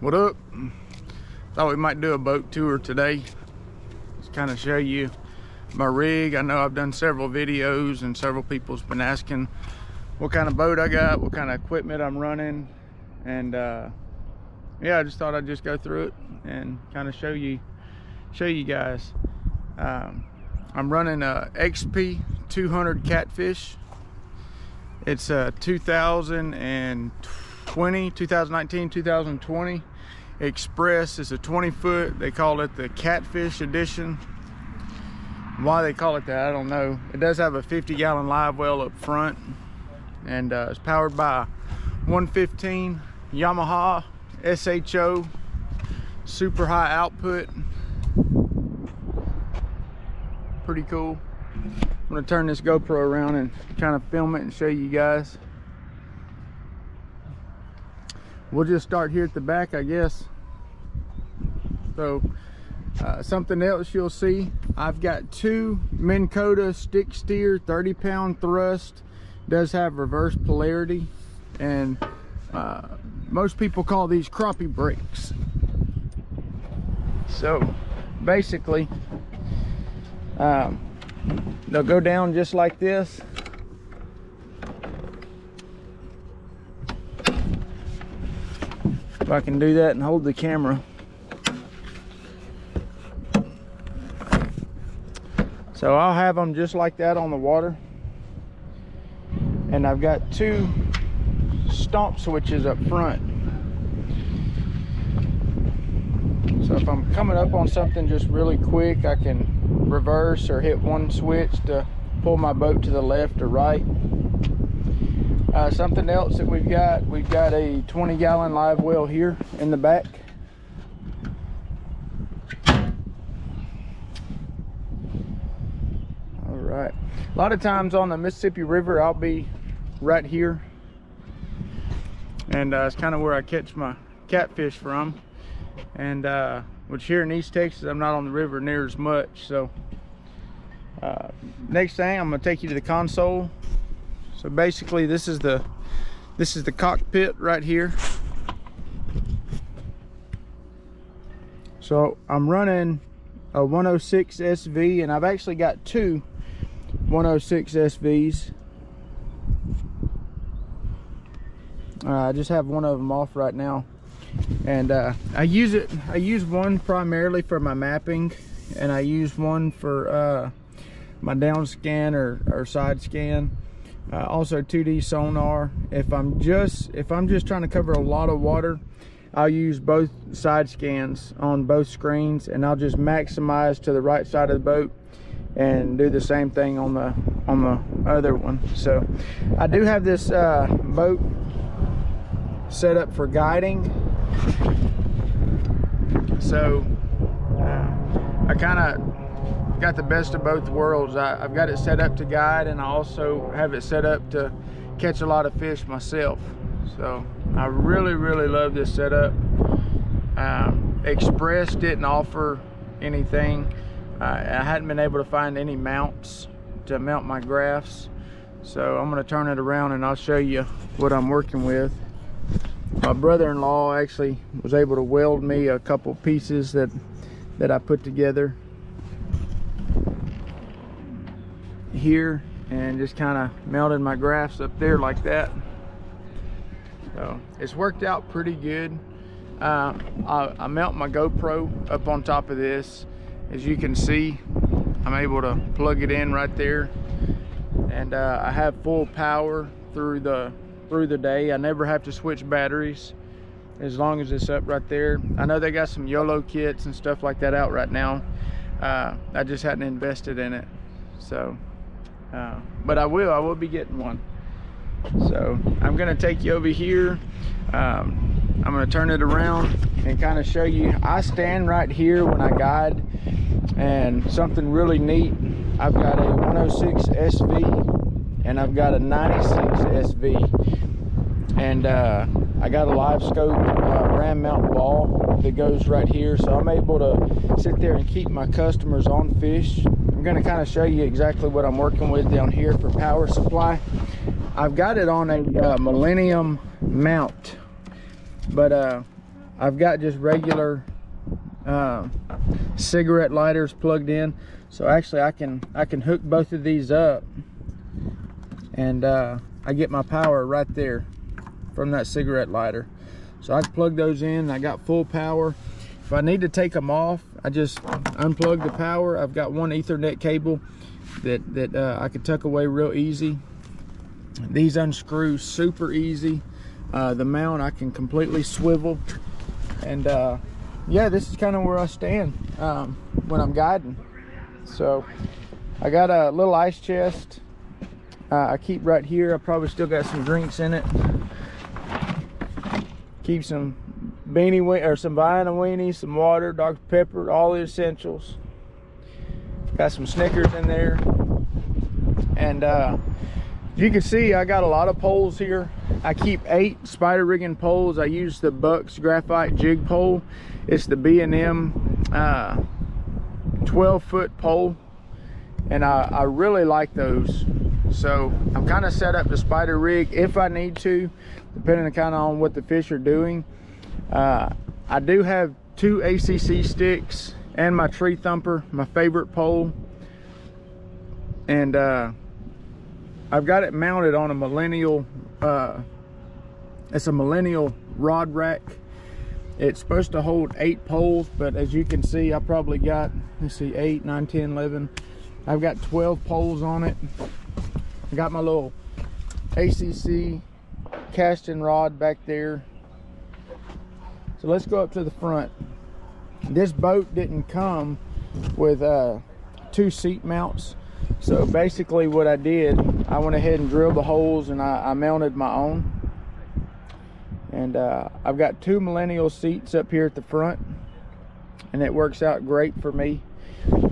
What up? Thought we might do a boat tour today. Just kind of show you my rig. I know I've done several videos and several people's been asking what kind of boat I got, what kind of equipment I'm running, and yeah, I just thought I'd just go through it and kind of show you guys. I'm running a XP 200 Catfish. It's a 2019-2020 Express. It's a 20-foot. They call it the Catfish Edition. Why they call it that, I don't know. It does have a 50-gallon live well up front, and it's powered by 115 Yamaha SHO super high output. Pretty cool. I'm gonna turn this GoPro around and kind of film it and show you guys. We'll just start here at the back, I guess. So something else you'll see, I've got two Minn Kota stick steer 30-pound thrust. Does have reverse polarity, and most people call these crappie brakes. So basically they'll go down just like this. If I can do that and hold the camera. So I'll have them just like that on the water. And I've got two stomp switches up front. So if I'm coming up on something just really quick, I can reverse or hit one switch to pull my boat to the left or right. Something else that we've got a 20-gallon live well here in the back. All right. A lot of times on the Mississippi River, I'll be right here, and it's kind of where I catch my catfish from. And which here in East Texas, I'm not on the river near as much. So next thing, I'm gonna take you to the console. So basically this is the cockpit right here. So I'm running a 106 SV, and I've actually got two 106 SVs. I just have one of them off right now, and I use one primarily for my mapping, and I use one for my down scan or side scan. Also 2D sonar. If I'm just trying to cover a lot of water, I'll use both side scans on both screens, and I'll just maximize to the right side of the boat and do the same thing on the other one. So I do have this boat set up for guiding. So I kind of got the best of both worlds. I've got it set up to guide, and I also have it set up to catch a lot of fish myself. So I really love this setup. Express didn't offer anything. I hadn't been able to find any mounts to mount my graphs, so I'm going to turn it around and I'll show you what I'm working with. My brother-in-law actually was able to weld me a couple pieces that I put together here, and just kind of mounted my graphs up there like that. So it's worked out pretty good. I mount my GoPro up on top of this. As you can see, I'm able to plug it in right there, and I have full power through the day. I never have to switch batteries as long as it's up right there. I know they got some YOLO kits and stuff like that out right now. I just hadn't invested in it. So but I will be getting one. So I'm gonna take you over here. I'm gonna turn it around and kind of show you. I stand right here when I guide, and something really neat, I've got a 106 SV and I've got a 96 SV, and I got a Livescope ram mount ball that goes right here, so I'm able to sit there and keep my customers on fish. I'm going to kind of show you exactly what I'm working with down here for power supply. I've got it on a Millennium mount, but I've got just regular cigarette lighters plugged in. So actually I can hook both of these up, and I get my power right there from that cigarette lighter. So I can plug those in. I got full power. If I need to take them off, I just unplug the power. I've got one Ethernet cable that I can tuck away real easy. These unscrew super easy. The mount I can completely swivel, and yeah, this is kind of where I stand when I'm guiding. So I got a little ice chest I keep right here. I probably still got some drinks in it. Keep some some Vienna weenies, some water, Dr. Pepper, all the essentials. Got some Snickers in there. And you can see I got a lot of poles here. I keep 8 spider rigging poles. I use the Bucks graphite jig pole. It's the B&M 12-foot pole, and I really like those. So I'm kind of set up to spider rig if I need to, depending kind of on what the fish are doing. I do have 2 ACC sticks and my tree thumper, my favorite pole, and I've got it mounted on a Millennial. It's a Millennial rod rack. It's supposed to hold 8 poles, but as you can see, I probably got, let's see, 8, 9, 10, 11. I've got 12 poles on it. I got my little ACC casting rod back there. So let's go up to the front. This boat didn't come with 2 seat mounts. So basically what I did, I went ahead and drilled the holes, and I mounted my own. And I've got 2 Millennial seats up here at the front, and it works out great for me.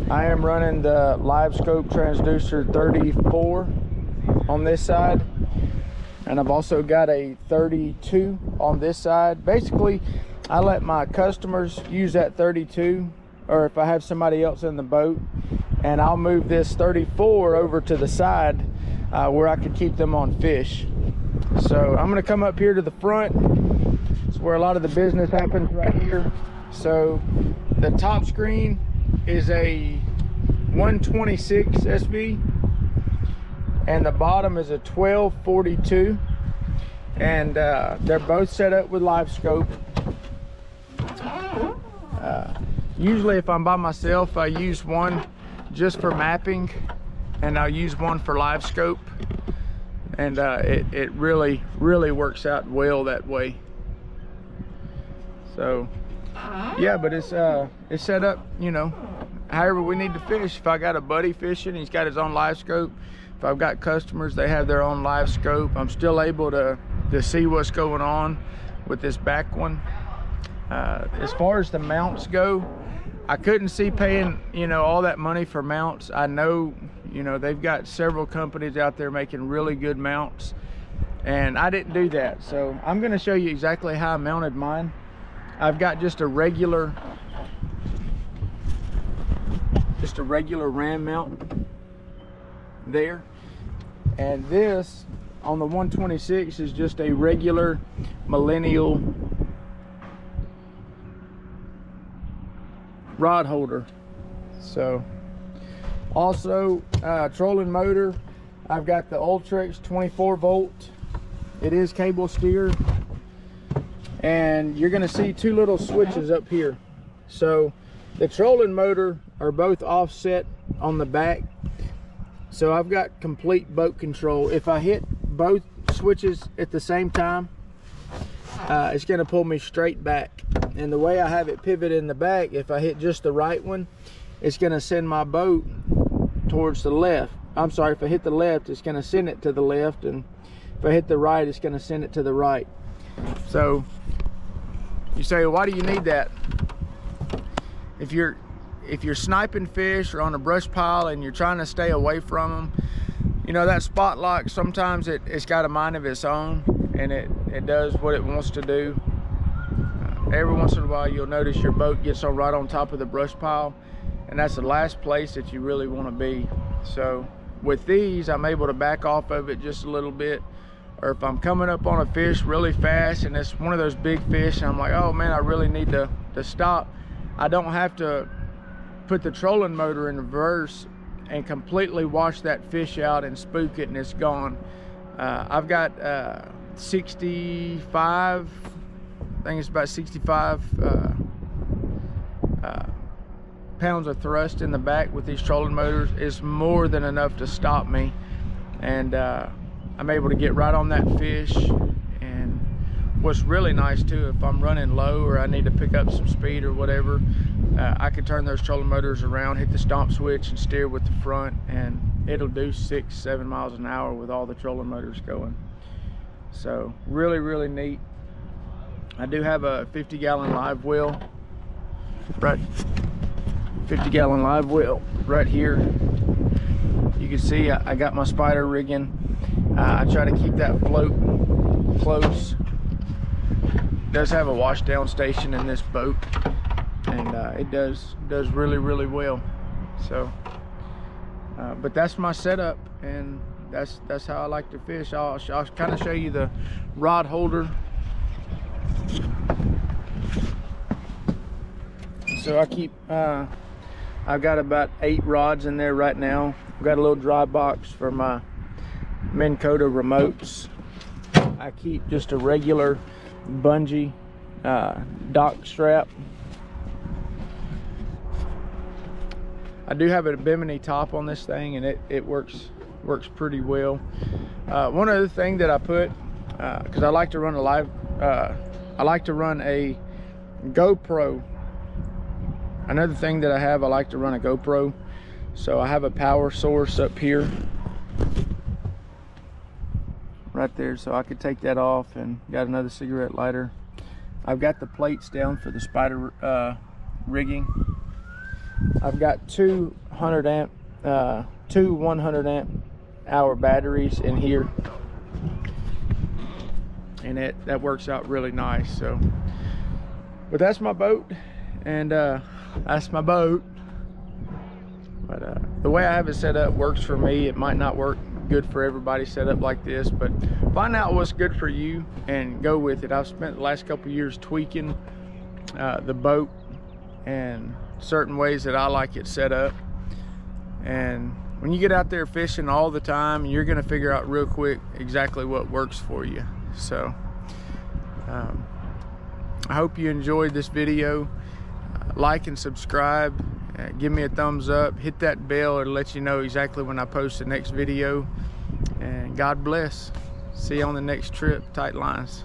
I am running the Livescope transducer 34 on this side, and I've also got a 32 on this side. Basically, I let my customers use that 32, or if I have somebody else in the boat, and I'll move this 34 over to the side where I could keep them on fish. So I'm going to come up here to the front. It's where a lot of the business happens, right here. So the top screen is a 126 SV, and the bottom is a 1242, and they're both set up with Livescope. Usually if I'm by myself, I use one just for mapping, and I'll use one for Livescope, and it really works out well that way. So yeah, but it's set up, you know, however we need to fish. If I got a buddy fishing, he's got his own Livescope. If I've got customers, they have their own Livescope. I'm still able to see what's going on with this back one. As far as the mounts go, I couldn't see paying, you know, all that money for mounts. I know, you know, they've got several companies out there making really good mounts, and I didn't do that. So I'm going to show you exactly how I mounted mine. I've got just a regular ram mount there, and this on the 126 is just a regular Millennial rod holder. So also trolling motor, I've got the Ultrex 24 volt. It is cable steer, and you're going to see 2 little switches up here. So the trolling motor are both offset on the back, so I've got complete boat control. If I hit both switches at the same time, it's going to pull me straight back. And the way I have it pivot in the back, if I hit just the right one, it's going to send my boat towards the left. I'm sorry, if I hit the left, it's going to send it to the left, and if I hit the right, it's going to send it to the right. So you say, well, why do you need that? If you're sniping fish or on a brush pile and you're trying to stay away from them, you know, that spot lock, sometimes it's got a mind of its own, and it does what it wants to do. Every once in a while, you'll notice your boat gets right on top of the brush pile, and that's the last place that you really want to be. So with these, I'm able to back off of it just a little bit, or if I'm coming up on a fish really fast and it's one of those big fish and I'm like, oh man, I really need to stop, I don't have to put the trolling motor in reverse and completely wash that fish out and spook it and it's gone. I've got 65, I think it's about 65 pounds of thrust in the back with these trolling motors. Is more than enough to stop me, and I'm able to get right on that fish. And what's really nice too, if I'm running low or I need to pick up some speed or whatever, I can turn those trolling motors around, hit the stomp switch and steer with the front, and it'll do 6-7 miles an hour with all the trolling motors going. So really neat. I do have a 50-gallon live well, right, 50-gallon live well right here. You can see I got my spider rigging. I try to keep that float close. It does have a wash down station in this boat, and it does really well. So but that's my setup, and that's how I like to fish. I'll kind of show you the rod holder. So I keep I've got about 8 rods in there right now. I've got a little dry box for my Minn Kota remotes. I keep just a regular bungee dock strap. I do have a bimini top on this thing, and it works pretty well. One other thing that I put, because I like to run I like to run a GoPro. Another thing that I like to run a GoPro. So I have a power source up here, right there, so I could take that off, and got another cigarette lighter. I've got the plates down for the spider rigging. I've got two 100 amp hour batteries in here, and that works out really nice. So, but that's my boat, and that's my boat. But the way I have it set up works for me. It might not work good for everybody set up like this, but find out what's good for you and go with it. I've spent the last couple of years tweaking the boat and certain ways that I like it set up. And when you get out there fishing all the time, you're gonna figure out real quick exactly what works for you. So I hope you enjoyed this video. Like and subscribe, give me a thumbs up, hit that bell, it'll let you know exactly when I post the next video. And God bless. See you on the next trip. Tight lines.